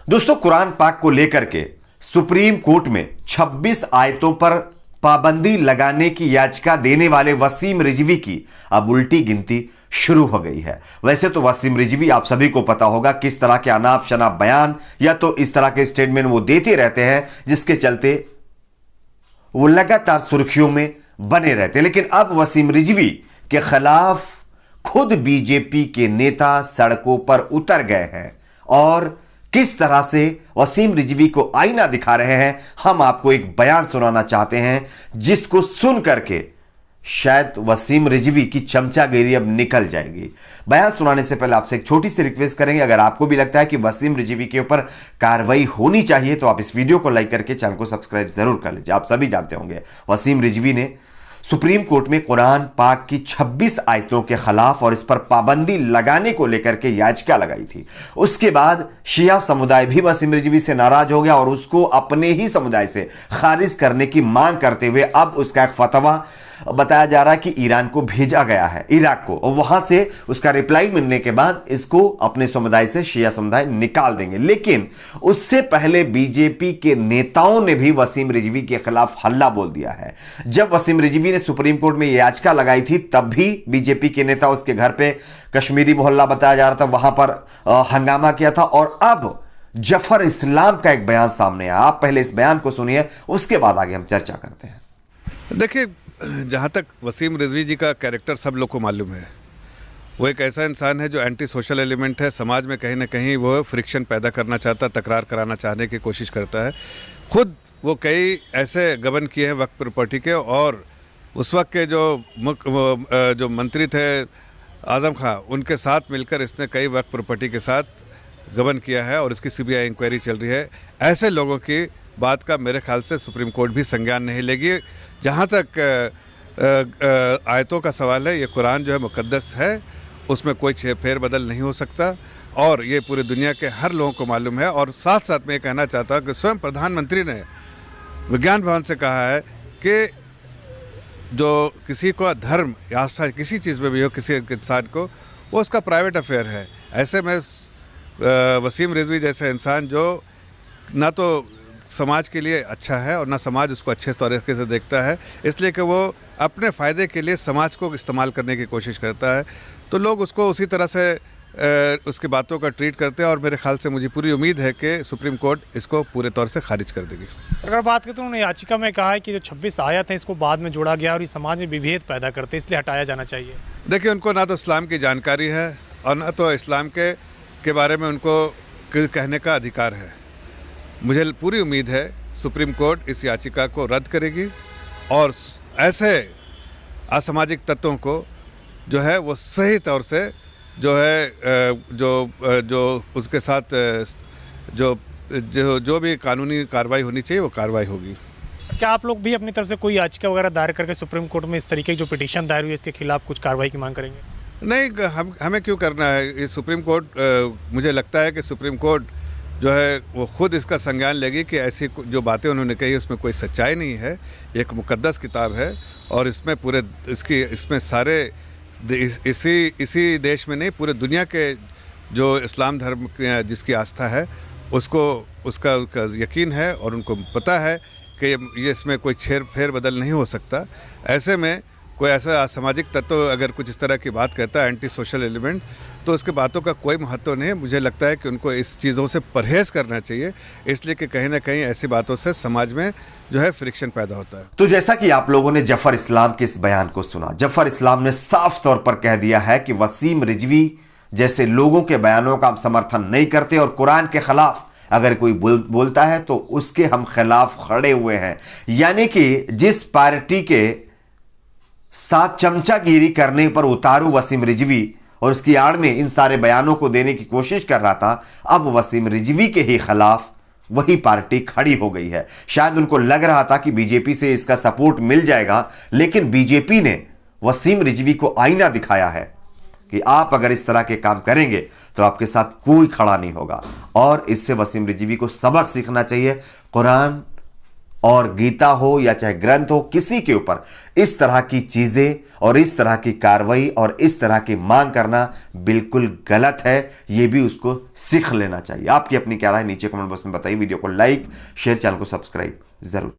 दोस्तों, कुरान पाक को लेकर के सुप्रीम कोर्ट में 26 आयतों पर पाबंदी लगाने की याचिका देने वाले वसीम रिजवी की अब उल्टी गिनती शुरू हो गई है। वैसे तो वसीम रिजवी, आप सभी को पता होगा, किस तरह के अनाप शनाप बयान या तो इस तरह के स्टेटमेंट वो देते रहते हैं जिसके चलते वो लगातार सुर्खियों में बने रहते हैं। लेकिन अब वसीम रिजवी के खिलाफ खुद बीजेपी के नेता सड़कों पर उतर गए हैं और किस तरह से वसीम रिजवी को आईना दिखा रहे हैं, हम आपको एक बयान सुनाना चाहते हैं जिसको सुन करके शायद वसीम रिजवी की चमचागिरी अब निकल जाएगी। बयान सुनाने से पहले आपसे एक छोटी सी रिक्वेस्ट करेंगे, अगर आपको भी लगता है कि वसीम रिजवी के ऊपर कार्रवाई होनी चाहिए तो आप इस वीडियो को लाइक करके चैनल को सब्सक्राइब जरूर कर लीजिए। आप सभी जानते होंगे वसीम रिजवी ने सुप्रीम कोर्ट में कुरान पाक की 26 आयतों के खिलाफ और इस पर पाबंदी लगाने को लेकर के याचिका लगाई थी। उसके बाद शिया समुदाय भी वसीम रिजवी से नाराज हो गया और उसको अपने ही समुदाय से खारिज करने की मांग करते हुए अब उसका एक फतवा बताया जा रहा है कि ईरान को भेजा गया है, इराक को, और वहां से उसका रिप्लाई मिलने के बाद इसको अपने समुदाय से शिया समुदाय निकाल देंगे। लेकिन उससे पहले बीजेपी के नेताओं ने भी वसीम रिजवी के खिलाफ हल्ला बोल दिया है। जब वसीम रिजवी ने सुप्रीम कोर्ट में याचिका लगाई थी तब भी बीजेपी के नेता उसके घर पे, कश्मीरी मोहल्ला बताया जा रहा था, वहां पर हंगामा किया था। और अब जफर इस्लाम का एक बयान सामने आया। आप पहले इस बयान को सुनिए, उसके बाद आगे हम चर्चा करते हैं। देखिए, जहाँ तक वसीम रिजवी जी का कैरेक्टर सब लोग को मालूम है, वो एक ऐसा इंसान है जो एंटी सोशल एलिमेंट है। समाज में कहीं ना कहीं वो फ्रिक्शन पैदा करना चाहता, तकरार कराना चाहने की कोशिश करता है। खुद वो कई ऐसे गबन किए हैं वक्फ प्रॉपर्टी के, और उस वक्त के जो मंत्री थे आज़म खां, उनके साथ मिलकर इसने कई वक्फ प्रॉपर्टी के साथ गबन किया है और इसकी सीबीआई इंक्वायरी चल रही है। ऐसे लोगों की बात का मेरे ख्याल से सुप्रीम कोर्ट भी संज्ञान नहीं लेगी। जहाँ तक आयतों का सवाल है, ये कुरान जो है मुकद्दस है, उसमें कोई फेर बदल नहीं हो सकता और ये पूरी दुनिया के हर लोगों को मालूम है। और साथ साथ मैं ये कहना चाहता हूँ कि स्वयं प्रधानमंत्री ने विज्ञान भवन से कहा है कि जो किसी को धर्म या आस्था किसी चीज़ में भी हो, किसी इंसान को, वो उसका प्राइवेट अफेयर है। ऐसे में वसीम रिजवी जैसे इंसान जो ना तो समाज के लिए अच्छा है और ना समाज उसको अच्छे तरीके से देखता है, इसलिए कि वो अपने फ़ायदे के लिए समाज को इस्तेमाल करने की कोशिश करता है, तो लोग उसको उसी तरह से उसकी बातों का ट्रीट करते हैं। और मेरे ख्याल से मुझे पूरी उम्मीद है कि सुप्रीम कोर्ट इसको पूरे तौर से खारिज कर देगी। अगर बात करें तो उन्होंने याचिका में कहा है कि जो 26 आयत हैं इसको बाद में जोड़ा गया और ये समाज में विभेद पैदा करते, इसलिए हटाया जाना चाहिए। देखिए, उनको ना तो इस्लाम की जानकारी है और ना तो इस्लाम के बारे में उनको कहने का अधिकार है। मुझे पूरी उम्मीद है सुप्रीम कोर्ट इस याचिका को रद्द करेगी और ऐसे असामाजिक तत्वों को जो है वो सही तौर से जो है जो उसके साथ जो भी कानूनी कार्रवाई होनी चाहिए वो कार्रवाई होगी। क्या आप लोग भी अपनी तरफ से कोई याचिका वगैरह दायर करके सुप्रीम कोर्ट में इस तरीके की जो पिटीशन दायर हुई है इसके खिलाफ कुछ कार्रवाई की मांग करेंगे? नहीं, हमें क्यों करना है। ये सुप्रीम कोर्ट, मुझे लगता है कि सुप्रीम कोर्ट जो है वो खुद इसका संज्ञान लेगी कि ऐसी जो बातें उन्होंने कही उसमें कोई सच्चाई नहीं है। एक मुकद्दस किताब है और इसमें इसमें सारे इसी देश में नहीं, पूरे दुनिया के जो इस्लाम धर्म जिसकी आस्था है उसका यकीन है और उनको पता है कि ये इसमें कोई फेर बदल नहीं हो सकता। ऐसे में कोई ऐसा असामाजिक तत्व अगर कुछ इस तरह की बात करता है, एंटी सोशल एलिमेंट, तो उसके बातों का कोई महत्व नहीं है। मुझे लगता है कि उनको इस चीज़ों से परहेज़ करना चाहिए, इसलिए कि कहीं ना कहीं ऐसी बातों से समाज में जो है फ्रिक्शन पैदा होता है। तो जैसा कि आप लोगों ने जफर इस्लाम के इस बयान को सुना, जफर इस्लाम ने साफ तौर पर कह दिया है कि वसीम रिजवी जैसे लोगों के बयानों का हम समर्थन नहीं करते और कुरान के खिलाफ अगर कोई बोलता है तो उसके हम खिलाफ खड़े हुए हैं। यानी कि जिस पार्टी के साथ चमचागिरी करने पर उतारू वसीम रिजवी और उसकी आड़ में इन सारे बयानों को देने की कोशिश कर रहा था, अब वसीम रिजवी के ही खिलाफ वही पार्टी खड़ी हो गई है। शायद उनको लग रहा था कि बीजेपी से इसका सपोर्ट मिल जाएगा, लेकिन बीजेपी ने वसीम रिजवी को आईना दिखाया है कि आप अगर इस तरह के काम करेंगे तो आपके साथ कोई खड़ा नहीं होगा और इससे वसीम रिजवी को सबक सीखना चाहिए। कुरान और गीता हो या चाहे ग्रंथ हो, किसी के ऊपर इस तरह की चीजें और इस तरह की कार्रवाई और इस तरह की मांग करना बिल्कुल गलत है। यह भी उसको सीख लेना चाहिए। आपकी अपनी क्या राय नीचे कमेंट बॉक्स में बताइए। वीडियो को लाइक शेयर, चैनल को सब्सक्राइब जरूर।